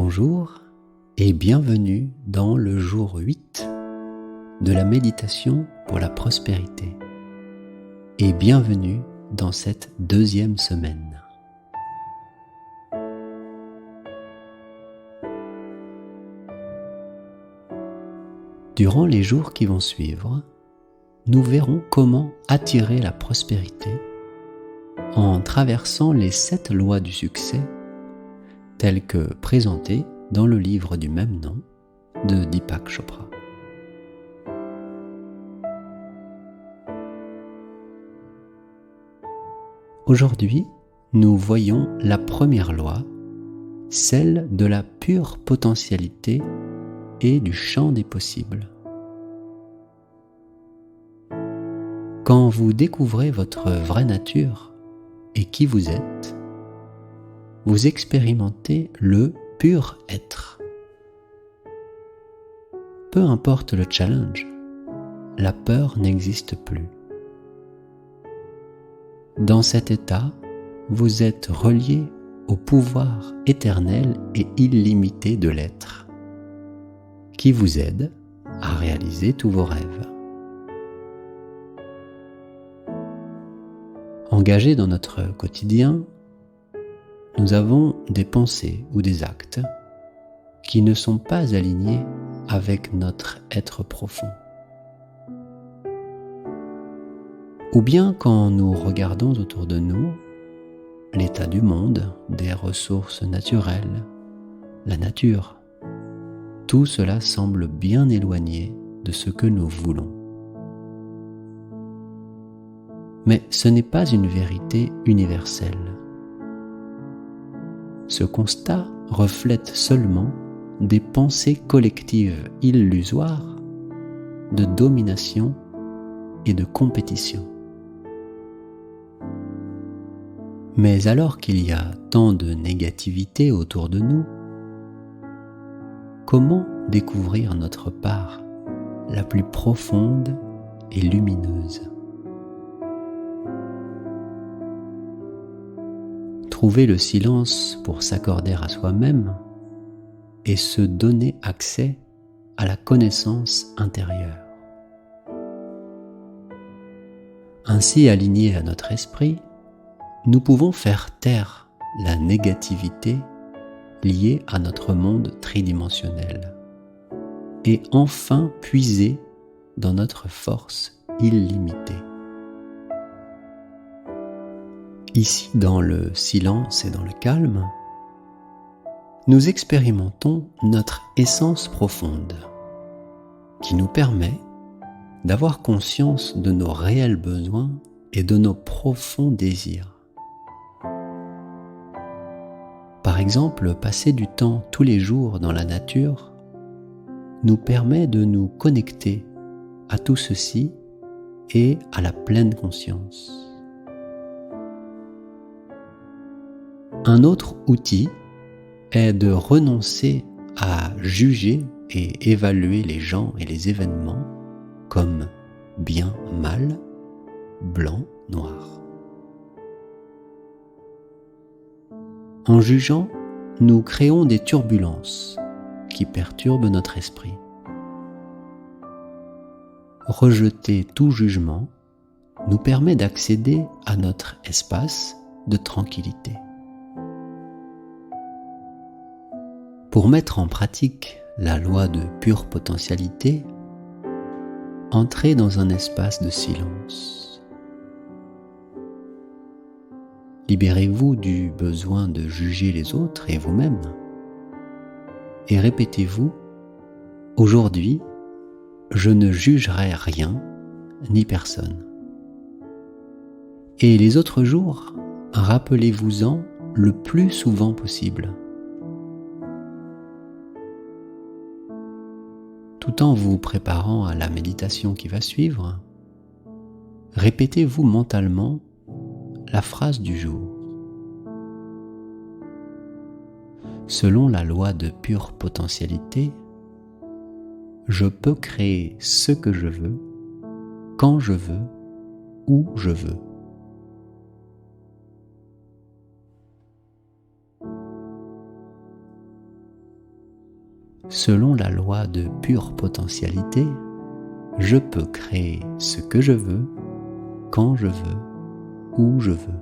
Bonjour et bienvenue dans le jour 8 de la méditation pour la prospérité et bienvenue dans cette deuxième semaine. Durant les jours qui vont suivre, nous verrons comment attirer la prospérité en traversant les 7 lois du succès telles que présentées dans le livre du même nom de Deepak Chopra. Aujourd'hui, nous voyons la première loi, celle de la pure potentialité et du champ des possibles. Quand vous découvrez votre vraie nature et qui vous êtes, vous expérimentez le pur être. Peu importe le challenge, la peur n'existe plus. Dans cet état, vous êtes relié au pouvoir éternel et illimité de l'être, qui vous aide à réaliser tous vos rêves. Engagés dans notre quotidien, nous avons des pensées ou des actes qui ne sont pas alignés avec notre être profond. Ou bien quand nous regardons autour de nous l'état du monde, des ressources naturelles, la nature, tout cela semble bien éloigné de ce que nous voulons. Mais ce n'est pas une vérité universelle. Ce constat reflète seulement des pensées collectives illusoires de domination et de compétition. Mais alors qu'il y a tant de négativité autour de nous, comment découvrir notre part la plus profonde et lumineuse ? Trouver le silence pour s'accorder à soi-même et se donner accès à la connaissance intérieure. Ainsi alignés à notre esprit, nous pouvons faire taire la négativité liée à notre monde tridimensionnel et enfin puiser dans notre force illimitée. Ici, dans le silence et dans le calme, nous expérimentons notre essence profonde qui nous permet d'avoir conscience de nos réels besoins et de nos profonds désirs. Par exemple, passer du temps tous les jours dans la nature nous permet de nous connecter à tout ceci et à la pleine conscience. Un autre outil est de renoncer à juger et évaluer les gens et les événements comme bien, mal, blanc, noir. En jugeant, nous créons des turbulences qui perturbent notre esprit. Rejeter tout jugement nous permet d'accéder à notre espace de tranquillité. Pour mettre en pratique la loi de pure potentialité, entrez dans un espace de silence. Libérez-vous du besoin de juger les autres et vous-même et répétez-vous « Aujourd'hui, je ne jugerai rien ni personne ». Et les autres jours, rappelez-vous-en le plus souvent possible. Tout en vous préparant à la méditation qui va suivre, répétez-vous mentalement la phrase du jour. Selon la loi de pure potentialité, je peux créer ce que je veux, quand je veux, où je veux. selon la loi de pure potentialité, je peux créer ce que je veux, quand je veux, où je veux.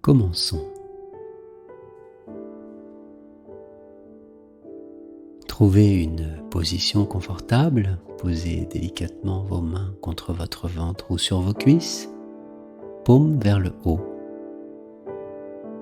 Commençons. Trouvez une position confortable, posez délicatement vos mains contre votre ventre ou sur vos cuisses, paume vers le haut,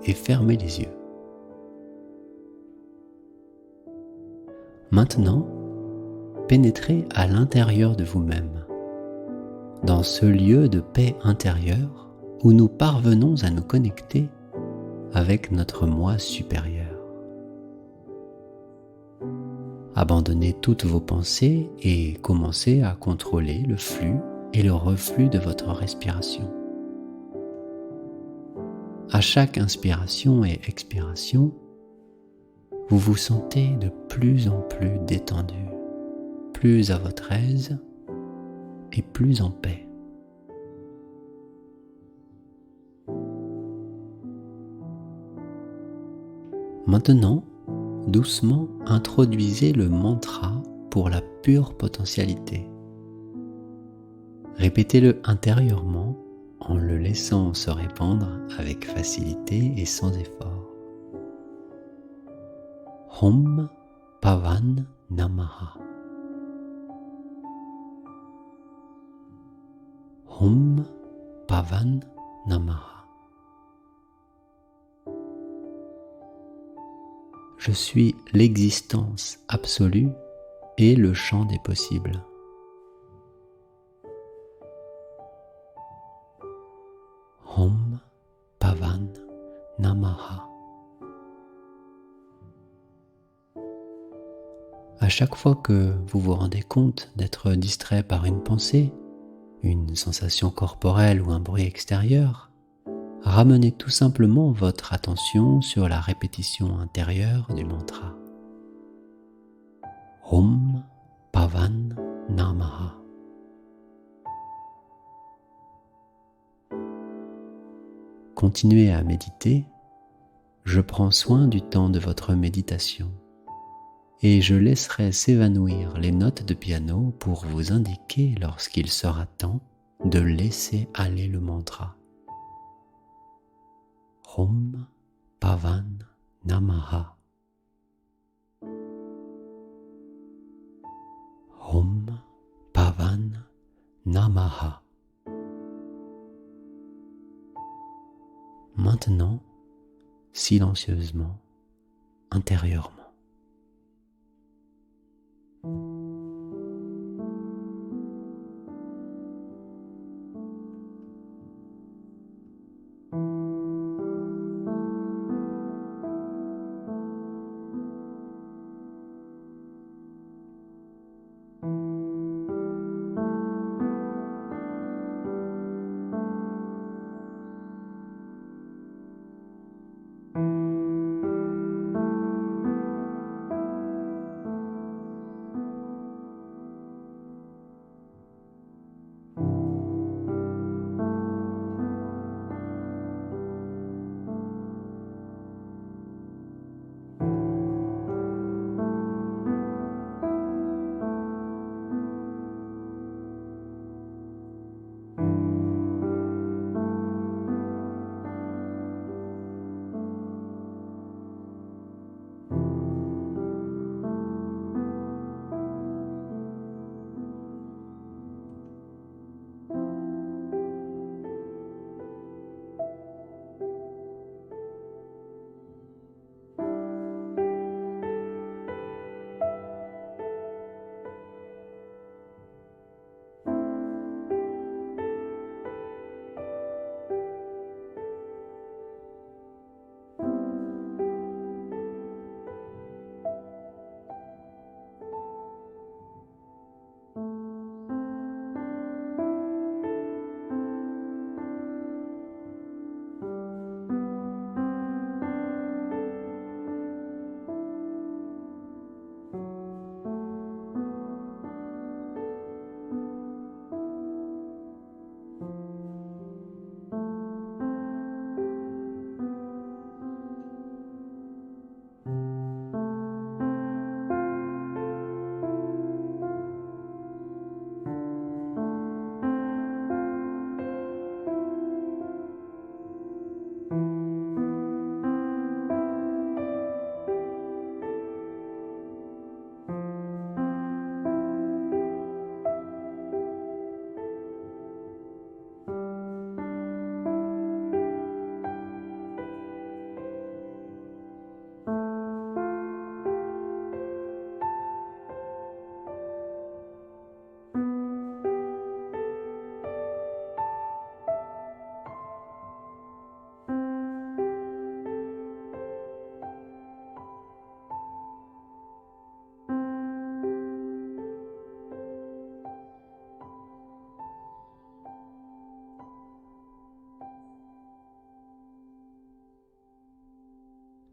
et fermez les yeux. Maintenant, pénétrez à l'intérieur de vous-même, dans ce lieu de paix intérieure où nous parvenons à nous connecter avec notre moi supérieur. Abandonnez toutes vos pensées et commencez à contrôler le flux et le reflux de votre respiration. À chaque inspiration et expiration, vous vous sentez de plus en plus détendu, plus à votre aise et plus en paix. Maintenant, doucement introduisez le mantra pour la pure potentialité. Répétez-le intérieurement en le laissant se répandre avec facilité et sans effort. Om Pavan Namaha. Om Pavan Namaha. Je suis l'existence absolue et le champ des possibles. Om Pavan Namaha. À chaque fois que vous vous rendez compte d'être distrait par une pensée, une sensation corporelle ou un bruit extérieur, ramenez tout simplement votre attention sur la répétition intérieure du mantra. Om Pavan Namaha. Continuez à méditer, je prends soin du temps de votre méditation et je laisserai s'évanouir les notes de piano pour vous indiquer lorsqu'il sera temps de laisser aller le mantra. Om Pavan Namaha. Om Pavan Namaha. Maintenant, silencieusement, intérieurement.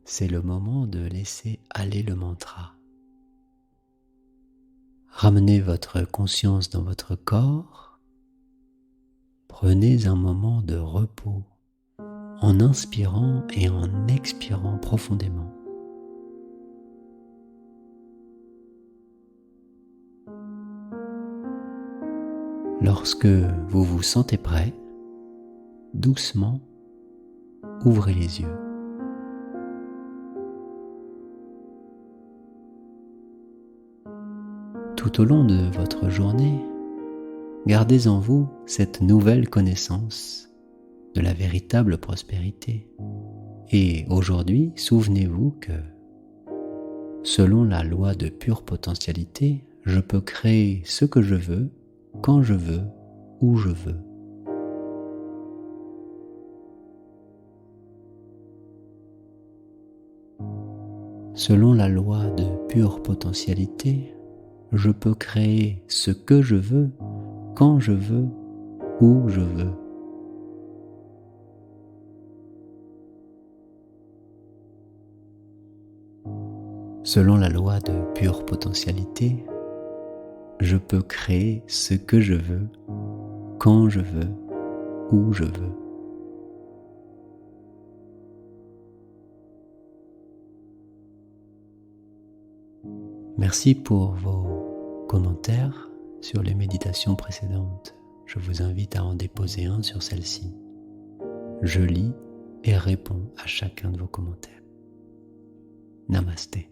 c'est le moment de laisser aller le mantra. Ramenez votre conscience dans votre corps. Prenez un moment de repos en inspirant et en expirant profondément. Lorsque vous vous sentez prêt, doucement, ouvrez les yeux. Tout au long de votre journée, gardez en vous cette nouvelle connaissance de la véritable prospérité. Et aujourd'hui, souvenez-vous que, selon la loi de pure potentialité, je peux créer ce que je veux, quand je veux, où je veux. Selon la loi de pure potentialité, je peux créer ce que je veux, quand je veux, où je veux. Selon la loi de pure potentialité, je peux créer ce que je veux, quand je veux, où je veux. Merci pour vos commentaires sur les méditations précédentes. Je vous invite à en déposer un sur celle-ci. Je lis et réponds à chacun de vos commentaires. Namasté.